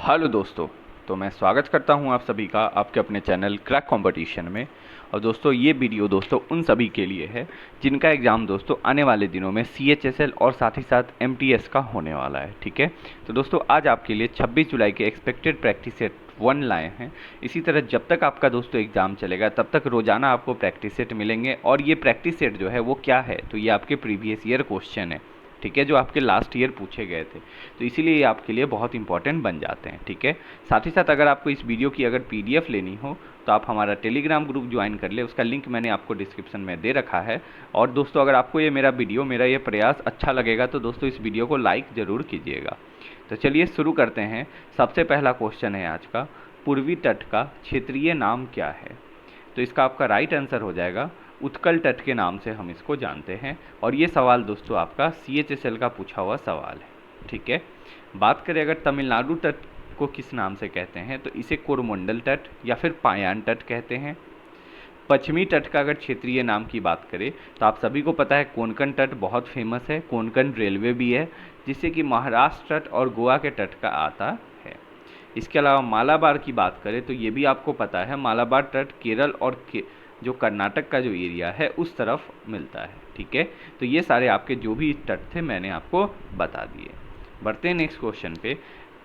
Hello दोस्तों। तो मैं स्वागत करता हूं आप सभी का आपके अपने चैनल क्रैक कंपटीशन में। और दोस्तों ये वीडियो दोस्तों उन सभी के लिए है जिनका एग्ज़ाम दोस्तों आने वाले दिनों में CHSL और साथ ही साथ MTS का होने वाला है। ठीक है, तो दोस्तों आज आपके लिए 26 जुलाई के एक्सपेक्टेड प्रैक्टिस सेट 1 लाए हैं। इसी तरह जब तक आपका दोस्तों एग्ज़ाम चलेगा तब तक रोज़ाना आपको प्रैक्टिस सेट मिलेंगे। और ये प्रैक्टिस सेट जो है वो क्या है, तो ये आपके प्रीवियस ईयर क्वेश्चन है। ठीक है, जो आपके लास्ट ईयर पूछे गए थे, तो इसीलिए ये आपके लिए बहुत इंपॉर्टेंट बन जाते हैं। ठीक है, साथ ही साथ अगर आपको इस वीडियो की अगर PDF लेनी हो तो आप हमारा टेलीग्राम ग्रुप ज्वाइन कर ले, उसका लिंक मैंने आपको डिस्क्रिप्शन में दे रखा है। और दोस्तों अगर आपको ये मेरा ये प्रयास अच्छा लगेगा तो दोस्तों इस वीडियो को लाइक ज़रूर कीजिएगा। तो चलिए शुरू करते हैं। सबसे पहला क्वेश्चन है आज का, पूर्वी तट का क्षेत्रीय नाम क्या है? तो इसका आपका राइट आंसर हो जाएगा उत्कल तट के नाम से हम इसको जानते हैं। और ये सवाल दोस्तों आपका CHSL का पूछा हुआ सवाल है। ठीक है, बात करें अगर तमिलनाडु तट को किस नाम से कहते हैं, तो इसे कोरोमंडल तट या फिर पायान तट कहते हैं। पश्चिमी तट का अगर क्षेत्रीय नाम की बात करें तो आप सभी को पता है कोंकण तट बहुत फेमस है, कोंकण रेलवे भी है जिससे कि महाराष्ट्र तट और गोवा के तट का आता है। इसके अलावा मालाबार की बात करें तो ये भी आपको पता है, मालाबार तट केरल और जो कर्नाटक का जो एरिया है उस तरफ मिलता है। ठीक है, तो ये सारे आपके जो भी तट थे मैंने आपको बता दिए। बढ़ते हैं नेक्स्ट क्वेश्चन पे।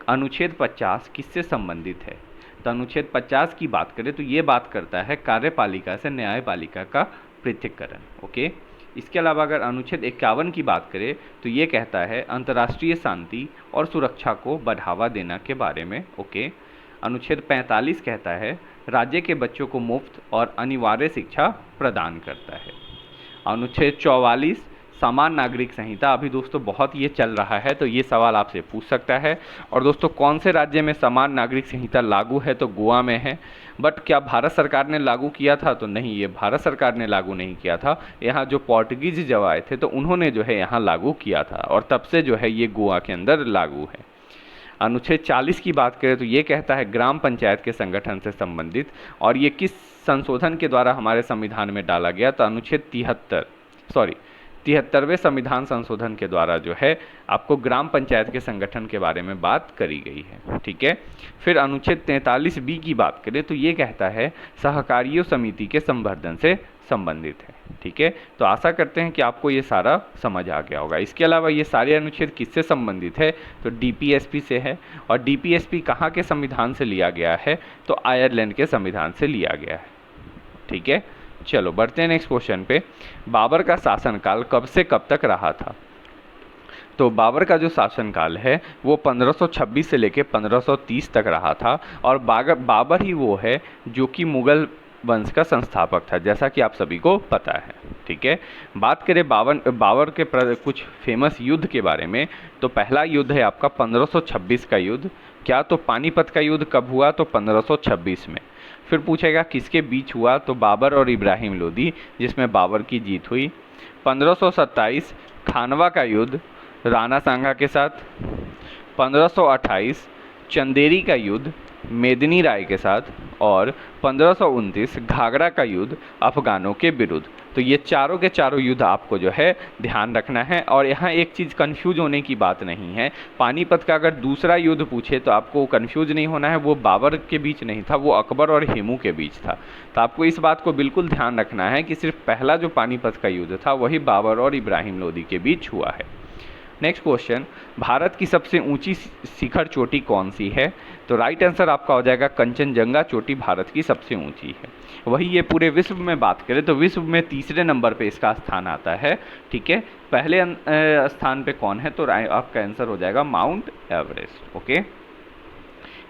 अनुच्छेद 50 किससे संबंधित है? तो अनुच्छेद 50 की बात करें तो ये बात करता है कार्यपालिका से न्यायपालिका का पृथक्करण। ओके, इसके अलावा अगर अनुच्छेद 51 की बात करें तो ये कहता है अंतर्राष्ट्रीय शांति और सुरक्षा को बढ़ावा देना के बारे में। ओके, अनुच्छेद 45 कहता है राज्य के बच्चों को मुफ्त और अनिवार्य शिक्षा प्रदान करता है। अनुच्छेद 44 समान नागरिक संहिता, अभी दोस्तों बहुत ये चल रहा है तो ये सवाल आपसे पूछ सकता है। और दोस्तों कौन से राज्य में समान नागरिक संहिता लागू है, तो गोवा में है। बट क्या भारत सरकार ने लागू किया था? तो नहीं, ये भारत सरकार ने लागू नहीं किया था। यहाँ जो पोर्टुगीज जब आए थे तो उन्होंने जो है यहाँ लागू किया था और तब से जो है ये गोवा के अंदर लागू है। अनुच्छेद 40 की बात करें तो ये कहता है ग्राम पंचायत के संगठन से संबंधित, और ये किस संशोधन के द्वारा हमारे संविधान में डाला गया? तो अनुच्छेद 73वें संविधान संशोधन के द्वारा जो है आपको ग्राम पंचायत के संगठन के बारे में बात करी गई है। ठीक है, फिर अनुच्छेद 43B की बात करें तो ये कहता है सहकारियों समिति के संवर्धन से संबंधित है। ठीक है, तो आशा करते हैं कि आपको ये सारा समझ आ गया होगा। इसके अलावा ये सारे अनुच्छेद किससे संबंधित है? तो DPSP से है। और DPSP कहाँ के संविधान से लिया गया है? तो आयरलैंड के संविधान से लिया गया है। ठीक है, चलो बढ़ते हैं नेक्स्ट क्वेश्चन पे। बाबर का शासनकाल कब से कब तक रहा था? तो बाबर का जो शासनकाल है वो 1526 से लेकर 1530 तक रहा था। और बाबर ही वो है जो कि मुगल वंश का संस्थापक था, जैसा कि आप सभी को पता है। ठीक है, बात करें बाबर के कुछ फेमस युद्ध के बारे में, तो पहला युद्ध है आपका 1526 का युद्ध। क्या? तो पानीपत का युद्ध कब हुआ? तो 1526 में। फिर पूछेगा किसके बीच हुआ? तो बाबर और इब्राहिम लोदी, जिसमें बाबर की जीत हुई। 1527 खानवा का युद्ध राणा सांगा के साथ। 1528 चंदेरी का युद्ध मेदिनी राय के साथ। और 1529 घाघरा का युद्ध अफगानों के विरुद्ध। तो ये चारों के चारों युद्ध आपको जो है ध्यान रखना है। और यहाँ एक चीज़ कंफ्यूज होने की बात नहीं है, पानीपत का अगर दूसरा युद्ध पूछे तो आपको कंफ्यूज नहीं होना है, वो बाबर के बीच नहीं था, वो अकबर और हेमू के बीच था। तो आपको इस बात को बिल्कुल ध्यान रखना है कि सिर्फ पहला जो पानीपत का युद्ध था वही बाबर और इब्राहिम लोदी के बीच हुआ है। नेक्स्ट क्वेश्चन, भारत की सबसे ऊंची शिखर चोटी कौन सी है? तो राइट आंसर आपका हो जाएगा कंचनजंगा चोटी भारत की सबसे ऊंची है। वही ये पूरे विश्व में बात करें तो विश्व में तीसरे नंबर पे इसका स्थान आता है। ठीक है, पहले स्थान पे कौन है? तो आपका आंसर हो जाएगा माउंट एवरेस्ट। ओके,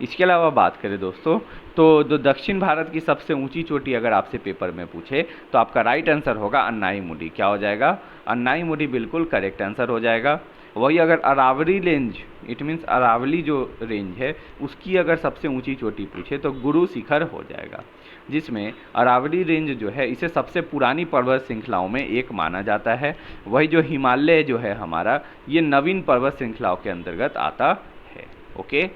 इसके अलावा बात करें दोस्तों तो जो दक्षिण भारत की सबसे ऊंची चोटी अगर आपसे पेपर में पूछे तो आपका राइट आंसर होगा अन्नाईमुडी। क्या हो जाएगा? अन्नाईमुडी बिल्कुल करेक्ट आंसर हो जाएगा। वही अगर Aravalli range, it means Aravalli जो रेंज है उसकी अगर सबसे ऊंची चोटी पूछे तो गुरु शिखर हो जाएगा, जिसमें अरावली रेंज जो है इसे सबसे पुरानी पर्वत श्रृंखलाओं में एक माना जाता है। वही जो हिमालय जो है हमारा, ये नवीन पर्वत श्रृंखलाओं के अंतर्गत आता है। ओके,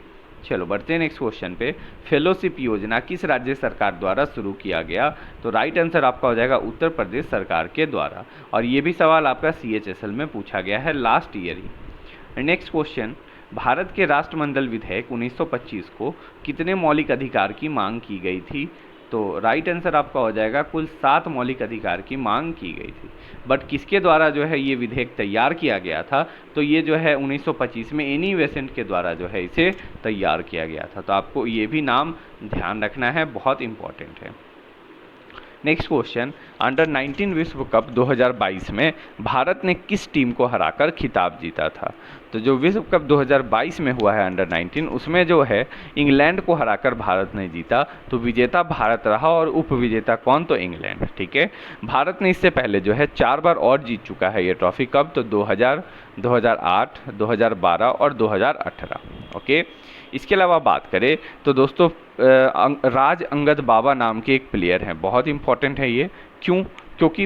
चलो बढ़ते हैं नेक्स्ट क्वेश्चन पे। फेलोशिप योजना किस राज्य सरकार द्वारा शुरू किया गया? तो राइट आंसर आपका हो जाएगा उत्तर प्रदेश सरकार के द्वारा। और ये भी सवाल आपका CHSL में पूछा गया है लास्ट ईयर ही। नेक्स्ट क्वेश्चन, भारत के राष्ट्रमंडल विधेयक 1925 को कितने मौलिक अधिकार की मांग की गई थी? तो राइट आंसर आपका हो जाएगा कुल 7 मौलिक अधिकार की मांग की गई थी। बट किसके द्वारा जो है ये विधेयक तैयार किया गया था? तो ये जो है 1925 में एनी बेसेंट के द्वारा जो है इसे तैयार किया गया था। तो आपको ये भी नाम ध्यान रखना है, बहुत इंपॉर्टेंट है। नेक्स्ट क्वेश्चन, अंडर 19 विश्व कप 2022 में भारत ने किस टीम को हराकर खिताब जीता था? तो जो विश्व कप 2022 में हुआ है अंडर 19, उसमें जो है इंग्लैंड को हराकर भारत ने जीता। तो विजेता भारत रहा और उप विजेता कौन? तो इंग्लैंड। ठीक है, भारत ने इससे पहले जो है 4 बार और जीत चुका है ये ट्रॉफी। कब? तो 2000, 2008, 2012 और 2018। ओके, इसके अलावा बात करें तो दोस्तों राज अंगद बाबा नाम के एक प्लेयर हैं, बहुत इंपॉर्टेंट है ये। क्यों? क्योंकि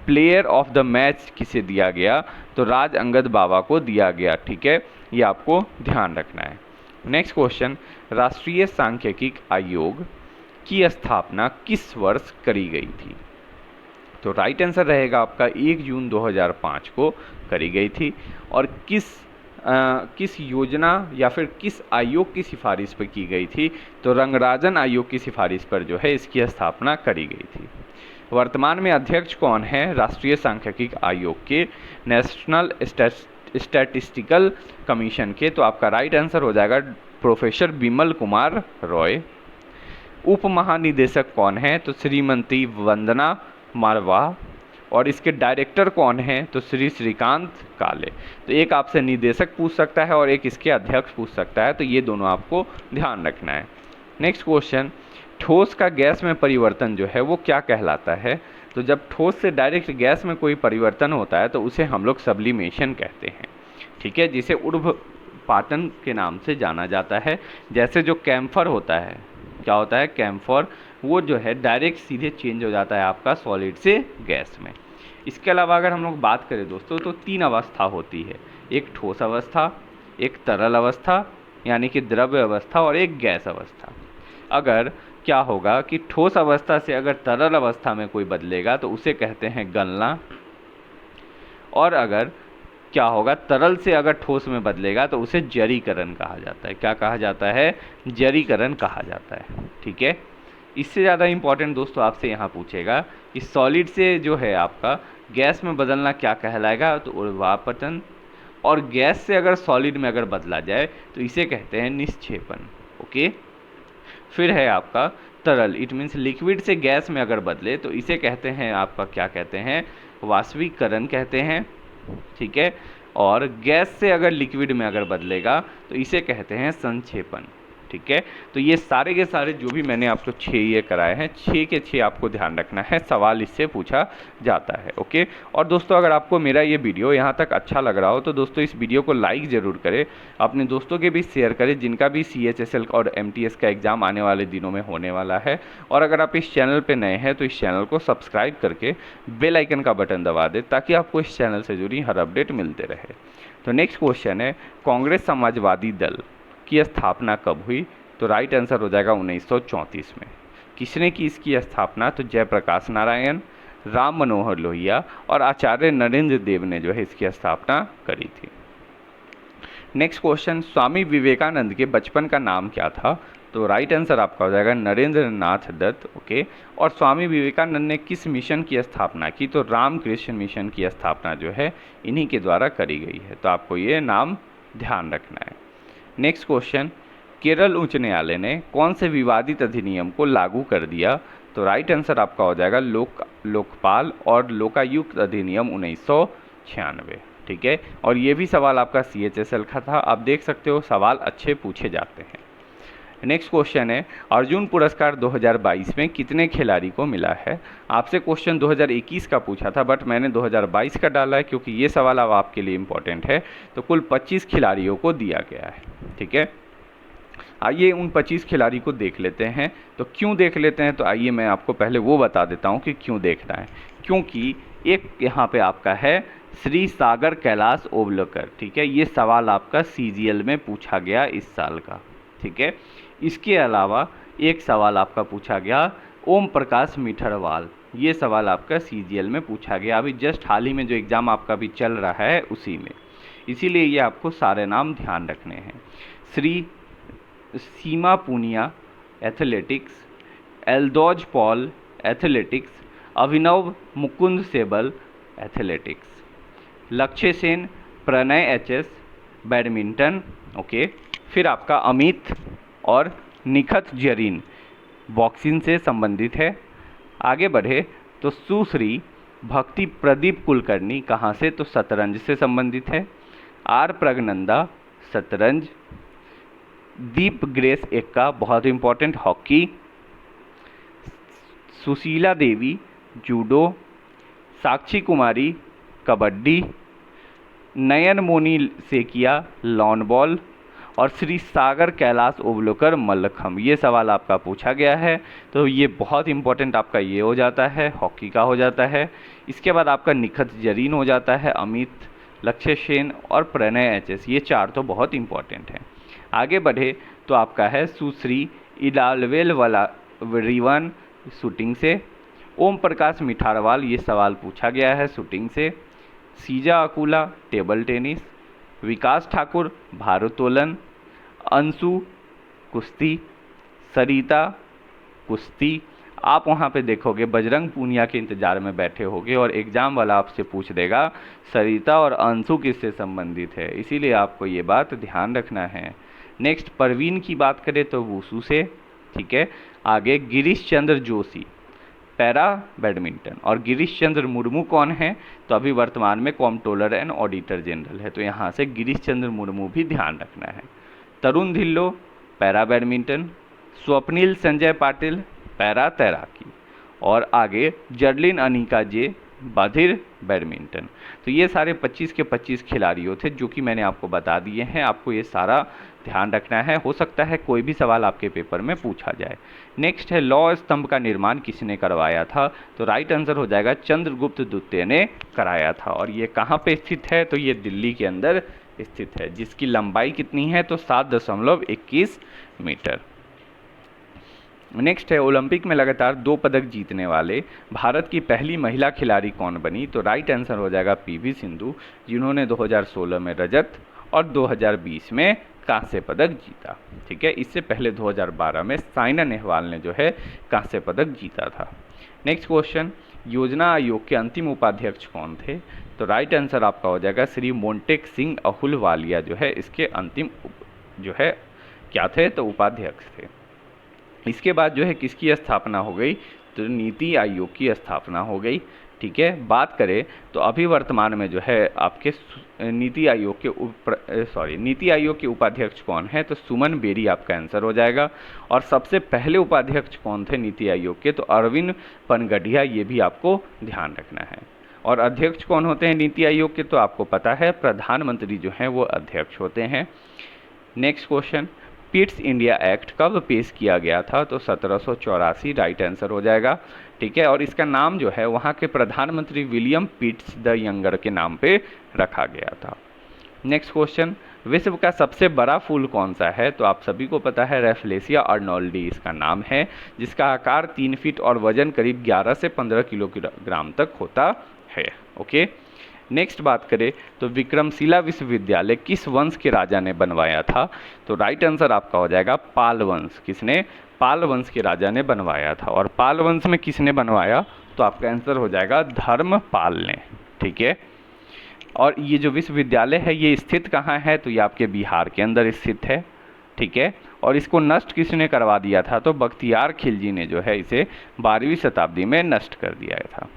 प्लेयर ऑफ द मैच किसे दिया गया? तो राज अंगद बाबा को दिया गया। ठीक है, ये आपको ध्यान रखना है। नेक्स्ट क्वेश्चन, राष्ट्रीय सांख्यिकी आयोग की स्थापना किस वर्ष करी गई थी? तो राइट आंसर रहेगा आपका 1 जून 2005 को करी गई थी। और किस योजना या फिर किस आयोग की सिफारिश पर की गई थी? तो रंगराजन आयोग की सिफारिश पर जो है इसकी स्थापना करी गई थी। वर्तमान में अध्यक्ष कौन है राष्ट्रीय सांख्यिकी आयोग के? नेशनल स्टैटिस्टिकल कमीशन के। तो आपका राइट आंसर हो जाएगा प्रोफेसर बिमल कुमार रॉय। उप महानिदेशक कौन है? तो श्रीमती वंदना मारवा। और इसके डायरेक्टर कौन हैं? तो श्री श्रीकांत काले। तो एक आपसे निदेशक पूछ सकता है और एक इसके अध्यक्ष पूछ सकता है, तो ये दोनों आपको ध्यान रखना है। नेक्स्ट क्वेश्चन, ठोस का गैस में परिवर्तन जो है वो क्या कहलाता है? तो जब ठोस से डायरेक्ट गैस में कोई परिवर्तन होता है तो उसे हम लोग सब्लिमेशन कहते हैं। ठीक है, जिसे ऊर्ध्वपातन के नाम से जाना जाता है। जैसे जो कैम्फर होता है, क्या होता है? कैम्फर, वो जो है डायरेक्ट सीधे चेंज हो जाता है आपका सॉलिड से गैस में। इसके अलावा अगर हम लोग बात करें दोस्तों तो 3 अवस्था होती है, एक ठोस अवस्था, एक तरल अवस्था यानी कि द्रव्य अवस्था और एक गैस अवस्था। अगर क्या होगा कि ठोस अवस्था से अगर तरल अवस्था में कोई बदलेगा तो उसे कहते हैं गलना। और अगर क्या होगा, तरल से अगर ठोस में बदलेगा तो उसे जरीकरण कहा जाता है। क्या कहा जाता है? जरीकरण कहा जाता है। ठीक है, इससे ज़्यादा इंपॉर्टेंट दोस्तों आपसे यहाँ पूछेगा कि सॉलिड से जो है आपका गैस में बदलना क्या कहलाएगा? तो ऊर्ध्वपतन। और गैस से अगर सॉलिड में अगर बदला जाए तो इसे कहते हैं निक्षेपण। ओके, फिर है आपका तरल, इट मीन्स लिक्विड से गैस में अगर बदले तो इसे कहते हैं आपका क्या कहते हैं? वाष्पीकरण कहते हैं। ठीक है, और गैस से अगर लिक्विड में अगर बदलेगा तो इसे कहते हैं संक्षेपण। ठीक है, तो ये सारे के सारे जो भी मैंने आपको 6 ये कराए हैं, 6 के 6 आपको ध्यान रखना है, सवाल इससे पूछा जाता है। ओके, और दोस्तों अगर आपको मेरा ये वीडियो यहाँ तक अच्छा लग रहा हो तो दोस्तों इस वीडियो को लाइक ज़रूर करें, अपने दोस्तों के बीच शेयर करें जिनका भी CHSL और MTS का एग्ज़ाम आने वाले दिनों में होने वाला है। और अगर आप इस चैनल पर नए हैं तो इस चैनल को सब्सक्राइब करके बेल आइकन का बटन दबा दें ताकि आपको इस चैनल से जुड़ी हर अपडेट मिलते रहे। तो नेक्स्ट क्वेश्चन है, कांग्रेस समाजवादी दल की स्थापना कब हुई? तो राइट आंसर हो जाएगा 1934 में। किसने की इसकी स्थापना? तो जयप्रकाश नारायण, राम मनोहर लोहिया और आचार्य नरेंद्र देव ने जो है इसकी स्थापना करी थी। नेक्स्ट क्वेश्चन, स्वामी विवेकानंद के बचपन का नाम क्या था? तो राइट आंसर आपका हो जाएगा नरेंद्र नाथ दत्त। ओके, और स्वामी विवेकानंद ने किस मिशन की स्थापना की? तो रामकृष्ण मिशन की स्थापना जो है इन्हीं के द्वारा करी गई है। तो आपको ये नाम ध्यान रखना है। नेक्स्ट क्वेश्चन, केरल उच्च न्यायालय ने कौन से विवादित अधिनियम को लागू कर दिया? तो राइट आंसर आपका हो जाएगा लोकपाल और लोकायुक्त अधिनियम 1996। ठीक है, और ये भी सवाल आपका CHSL का था। आप देख सकते हो सवाल अच्छे पूछे जाते हैं। नेक्स्ट क्वेश्चन है, अर्जुन पुरस्कार 2022 में कितने खिलाड़ी को मिला है? आपसे क्वेश्चन 2021 का पूछा था बट मैंने 2022 का डाला है क्योंकि ये सवाल अब आपके लिए इम्पोर्टेंट है। तो कुल 25 खिलाड़ियों को दिया गया है। ठीक है, आइए उन 25 खिलाड़ी को देख लेते हैं। तो क्यों देख लेते हैं? तो आइए मैं आपको पहले वो बता देता हूँ कि क्यों देखना है। क्योंकि एक यहाँ पे आपका है श्री सागर कैलाश ओवलकर। ठीक है, ये सवाल आपका CGL में पूछा गया इस साल का। ठीक है, इसके अलावा एक सवाल आपका पूछा गया ओम प्रकाश मिठरवाल, ये सवाल आपका CGL में पूछा गया अभी जस्ट हाल ही में जो एग्ज़ाम आपका भी चल रहा है उसी में। इसीलिए ये आपको सारे नाम ध्यान रखने हैं। Shri Seema Punia athletics, Eldhose Paul athletics, Abhinav Mukund Sable athletics, Lakshya Sen Prannoy HS badminton. Okay, फिर आपका अमित और निखत जरीन बॉक्सिंग से संबंधित है। आगे बढ़े तो सुश्री भक्ति प्रदीप कुलकर्णी कहाँ से, तो शतरंज से संबंधित है। आर प्रगनंदा शतरंज, दीप ग्रेस एक्का बहुत important hockey, Sushila Devi judo, साक्षी कुमारी कबड्डी, नयन मोनी सेकिया लॉन बॉल और श्री सागर कैलाश ओवलोकर मल्लखम्ब। ये सवाल आपका पूछा गया है, तो ये बहुत इंपॉर्टेंट आपका ये हो जाता है, हॉकी का हो जाता है। इसके बाद आपका निखत जरीन हो जाता है, अमित, लक्ष्य सेन और प्रणय एचएस, ये 4 तो बहुत इंपॉर्टेंट हैं। आगे बढ़े तो आपका है सुश्री इलालवेल वाला रिवन शूटिंग से, ओम प्रकाश मिठारवाल, ये सवाल पूछा गया है शूटिंग से, सीजा अकुला टेबल टेनिस, विकास ठाकुर भारोत्तोलन, अंशु कुश्ती, सरिता कुश्ती। आप वहाँ पे देखोगे बजरंग पूनिया के इंतज़ार में बैठे होगे और एग्ज़ाम वाला आपसे पूछ देगा सरिता और अंशु किससे संबंधित है, इसीलिए आपको ये बात ध्यान रखना है। नेक्स्ट परवीन की बात करें तो वुशु से, ठीक है। आगे गिरीश चंद्र जोशी पैरा बैडमिंटन, और गिरीश चंद्र मुर्मू कौन है, तो अभी वर्तमान में कॉम्प्ट्रोलर एंड ऑडिटर जनरल है, तो यहाँ से गिरीश चंद्र मुर्मू भी ध्यान रखना है। Tarun Dhillon para badminton, Swapnil Sanjay Patil para तैराकी, और आगे जर्लिन अनिका जे बधिर बैडमिंटन। तो ये सारे 25 के 25 खिलाड़ियों थे जो कि मैंने आपको बता दिए हैं, आपको ये सारा ध्यान रखना है। हो सकता है कोई भी सवाल आपके पेपर में पूछा जाए। नेक्स्ट है लौ स्तंभ का निर्माण किसने करवाया था, तो राइट आंसर हो जाएगा चंद्रगुप्त द्वितीय ने कराया था। और ये कहाँ पे स्थित है, तो ये दिल्ली के अंदर स्थित है, जिसकी लंबाई कितनी है, तो 7.21 मीटर। नेक्स्ट है ओलंपिक में लगातार 2 पदक जीतने वाले भारत की पहली महिला खिलाड़ी कौन बनी, तो राइट आंसर हो जाएगा पीवी सिंधु, जिन्होंने 2016 में रजत और 2020 में कांस्य पदक जीता, ठीक है। इससे पहले 2012 में साइना नेहवाल ने जो है कांस्य पदक जीता था। नेक्स्ट क्वेश्चन, योजना आयोग के अंतिम उपाध्यक्ष कौन थे, तो राइट आंसर आपका हो जाएगा श्री मोंटेक सिंह अहुलवालिया जो है इसके अंतिम जो है क्या थे, तो उपाध्यक्ष थे। इसके बाद जो है किसकी स्थापना हो गई, तो नीति आयोग की स्थापना हो गई, ठीक है। बात करें तो अभी वर्तमान में जो है आपके नीति आयोग के उपाध्यक्ष कौन है, तो सुमन बेरी आपका आंसर हो जाएगा। और सबसे पहले उपाध्यक्ष कौन थे नीति आयोग के, तो अरविंद पनगढ़िया, ये भी आपको ध्यान रखना है। और अध्यक्ष कौन होते हैं नीति आयोग के, तो आपको पता है प्रधानमंत्री जो हैं वो अध्यक्ष होते हैं। Next question, Pitt's India act कब पेश किया गया था, तो 1784 राइट आंसर हो जाएगा, ठीक है। और इसका नाम जो है वहाँ के प्रधानमंत्री विलियम पिट्स द यंगर के नाम पे रखा गया था। नेक्स्ट क्वेश्चन, विश्व का सबसे बड़ा फूल कौन सा है, तो आप सभी को पता है रेफलेसिया अर्नोल्डी इसका नाम है, जिसका आकार 3 फीट और वजन करीब 11 से 15 किलोग्राम तक होता है, ओके। नेक्स्ट बात करें तो विक्रमशिला विश्वविद्यालय किस वंश के राजा ने बनवाया था, तो राइट आंसर आपका हो जाएगा पाल वंश। किसने, पाल वंश के राजा ने बनवाया था। और पाल वंश में किसने बनवाया, तो आपका आंसर हो जाएगा धर्मपाल ने, ठीक है। और ये जो विश्वविद्यालय है ये स्थित कहाँ है, तो ये आपके बिहार के अंदर स्थित है, ठीक है। और इसको नष्ट किसने करवा दिया था, तो बख्तियार खिलजी ने जो है इसे 12वीं शताब्दी में नष्ट कर दिया था।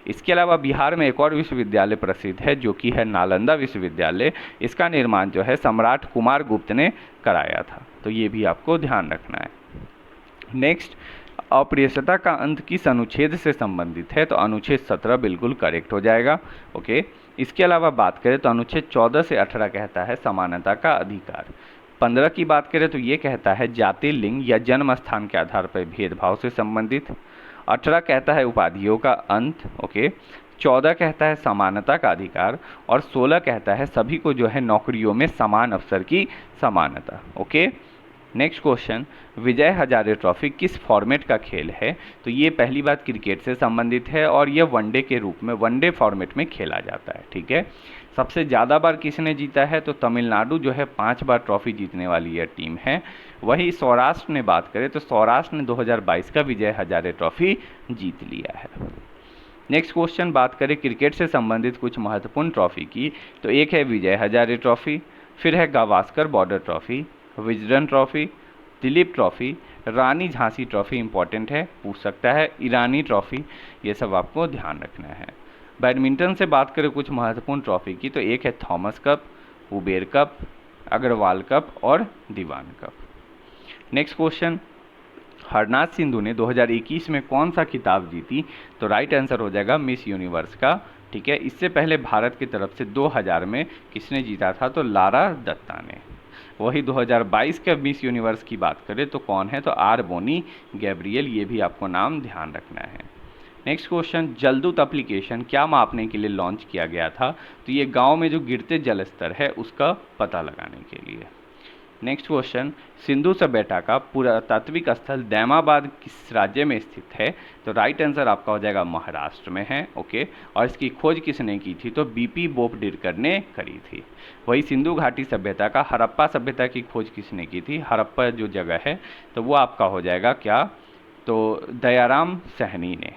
इसके अलावा बिहार में एक और विश्वविद्यालय प्रसिद्ध है जो कि है नालंदा विश्वविद्यालय। इसका निर्माण जो है सम्राट कुमार गुप्त ने कराया था, तो ये भी आपको ध्यान रखना है। नेक्स्ट, अप्रियता का अंत किस अनुच्छेद से संबंधित है, तो अनुच्छेद 17 बिल्कुल करेक्ट हो जाएगा, ओके। इसके अलावा बात करें तो अनुच्छेद 14 से 18 कहता है समानता का अधिकार। 15 की बात करें तो ये कहता है जाति, लिंग या जन्म स्थान के आधार पर भेदभाव से संबंधित। 18 कहता है उपाधियों का अंत, ओके। 14 कहता है समानता का अधिकार, और 16 कहता है सभी को जो है नौकरियों में समान अवसर की समानता, okay. Next question, Vijay Hazare trophy किस फॉर्मेट का खेल है? तो ये पहली बात क्रिकेट से संबंधित है और ये वनडे के रूप में, वनडे फॉर्मेट में खेला जाता है। ठीक है, सबसे ज़्यादा बार किसने जीता है? तो तमिलनाडु जो है 5 बार ट्रॉफी जीतने वाली यह टीम है। वही सौराष्ट्र ने बात करें तो सौराष्ट्र ने 2022 का विजय हजारे ट्रॉफी जीत लिया है। नेक्स्ट क्वेश्चन, बात करें क्रिकेट से संबंधित कुछ महत्वपूर्ण ट्रॉफी की, तो एक है विजय हजारे ट्रॉफी, फिर है Gavaskar Border trophy, Wisden trophy, Dilip trophy, Rani Jhansi trophy important है, पूछ सकता है, ईरानी ट्रॉफी, ये सब आपको ध्यान रखना है। बैडमिंटन से बात करें कुछ महत्वपूर्ण ट्रॉफी की, तो एक है Thomas cup, Uber cup, Agarwal cup और Diwan cup. Next question, Harnath Sindhu ने 2021 में कौन सा खिताब जीती? तो राइट आंसर हो जाएगा मिस यूनिवर्स का। ठीक है, इससे पहले भारत की तरफ से 2000 में किसने जीता था? तो लारा दत्ता ने। वही 2022 का मिस यूनिवर्स की बात करें तो कौन है? तो आर बोनी गैब्रियल, ये भी आपको नाम ध्यान रखना है। नेक्स्ट क्वेश्चन, जलदूत एप्लीकेशन क्या मापने के लिए लॉन्च किया गया था? तो ये गांव में जो गिरते जल स्तर है उसका पता लगाने के लिए। नेक्स्ट क्वेश्चन, सिंधु सभ्यता का पुरातात्विक स्थल दैमाबाद किस राज्य में स्थित है? तो राइट आंसर आपका हो जाएगा महाराष्ट्र में है। ओके, और इसकी खोज किसने की थी? तो बीपी बोपडिरकर ने करी थी। वही सिंधु घाटी सभ्यता का, हड़प्पा सभ्यता की खोज किसने की थी? हड़प्पा जो जगह है तो वो आपका हो जाएगा क्या? तो दयाराम सहनी ने।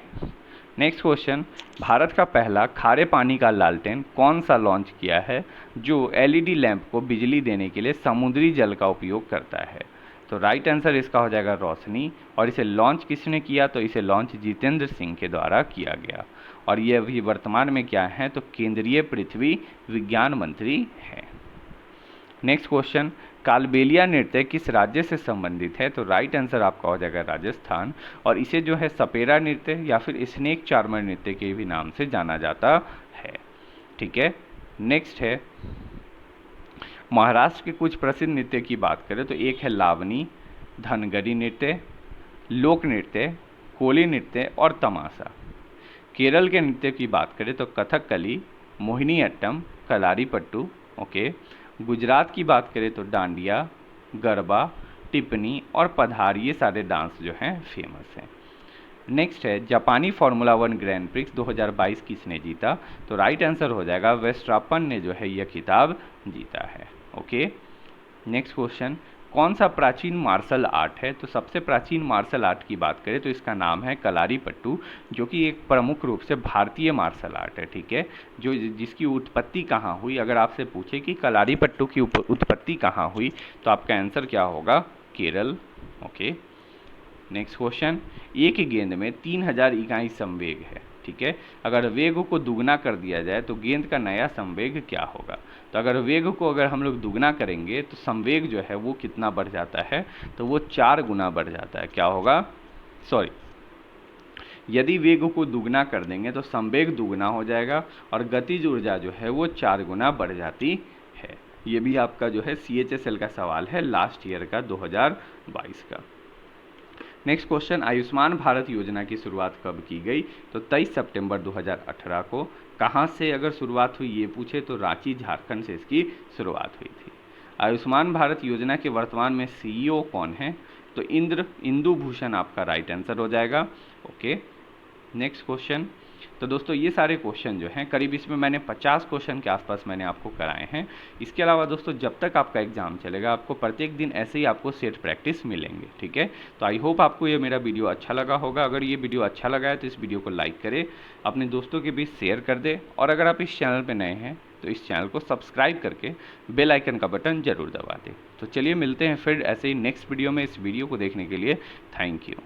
नेक्स्ट क्वेश्चन, भारत का पहला खारे पानी का लालटेन कौन सा लॉन्च किया है जो एलईडी लैंप को बिजली देने के लिए समुद्री जल का उपयोग करता है? तो राइट आंसर इसका हो जाएगा रोशनी। और इसे लॉन्च किसने किया? तो इसे लॉन्च जितेंद्र सिंह के द्वारा किया गया और ये अभी वर्तमान में क्या है? तो केंद्रीय पृथ्वी विज्ञान मंत्री हैं। नेक्स्ट क्वेश्चन, कालबेलिया नृत्य किस राज्य से संबंधित है? तो राइट आंसर आपका हो जाएगा राजस्थान और इसे जो है सपेरा नृत्य या फिर स्नेक चार्मर नृत्य के भी नाम से जाना जाता है। ठीक है, नेक्स्ट है महाराष्ट्र के कुछ प्रसिद्ध नृत्य की बात करें तो एक है लावनी, धनगरी नृत्य, लोक नृत्य, कोली नृत्य और तमाशा। केरल के नृत्य की बात करें तो कथकली, मोहिनीअट्टम, कलारीपट्टू। ओके, गुजरात की बात करें तो डांडिया, गरबा, टिप्पणी और पधार, ये सारे डांस जो हैं फेमस हैं। नेक्स्ट है जापानी फार्मूला 1 ग्रैंड प्रिक्स 2022 किसने जीता? तो राइट आंसर हो जाएगा वेस्ट्रापन ने जो है यह खिताब जीता है। ओके, नेक्स्ट क्वेश्चन, कौन सा प्राचीन मार्शल आर्ट है? तो सबसे प्राचीन मार्शल आर्ट की बात करें तो इसका नाम है कलारीपट्टू, जो कि एक प्रमुख रूप से भारतीय मार्शल आर्ट है। ठीक है, जो जिसकी उत्पत्ति कहाँ हुई? अगर आपसे पूछे कि कलारीपट्टू की उत्पत्ति कहाँ हुई तो आपका आंसर क्या होगा? केरल। ओके, नेक्स्ट क्वेश्चन, एक गेंद में 3000 इकाई संवेग है। ठीक है, अगर वेग को दुगना कर दिया जाए तो गेंद का नया संवेग क्या होगा? तो अगर वेग को अगर हम लोग दुगना करेंगे तो संवेग जो है वो कितना बढ़ जाता है? तो वो 4 गुना बढ़ जाता है। क्या होगा? सॉरी, यदि वेग को दुगना कर देंगे तो संवेग दुगना हो जाएगा और गतिज ऊर्जा जो है वो 4 गुना बढ़ जाती है। ये भी आपका जो है CHSL का सवाल है लास्ट ईयर का 2022 का। नेक्स्ट क्वेश्चन, आयुष्मान भारत योजना की शुरुआत कब की गई? तो 23 सितंबर 2018 को। कहाँ से अगर शुरुआत हुई ये पूछे तो रांची झारखंड से इसकी शुरुआत हुई थी। आयुष्मान भारत योजना के वर्तमान में CEO कौन है? तो इंदु भूषण आपका राइट आंसर हो जाएगा। ओके, नेक्स्ट क्वेश्चन, तो दोस्तों ये सारे क्वेश्चन जो हैं करीब इसमें मैंने 50 क्वेश्चन के आसपास मैंने आपको कराए हैं। इसके अलावा दोस्तों जब तक आपका एग्जाम चलेगा आपको प्रत्येक दिन ऐसे ही आपको सेट प्रैक्टिस मिलेंगे। ठीक है, तो आई होप आपको ये मेरा वीडियो अच्छा लगा होगा। अगर ये वीडियो अच्छा लगा है तो इस वीडियो को लाइक करें, अपने दोस्तों के बीच शेयर कर दें और अगर आप इस चैनल पर नए हैं तो इस चैनल को सब्सक्राइब करके बेल आइकन का बटन जरूर दबा दें। तो चलिए मिलते हैं फिर ऐसे ही नेक्स्ट वीडियो में। इस वीडियो को देखने के लिए थैंक यू।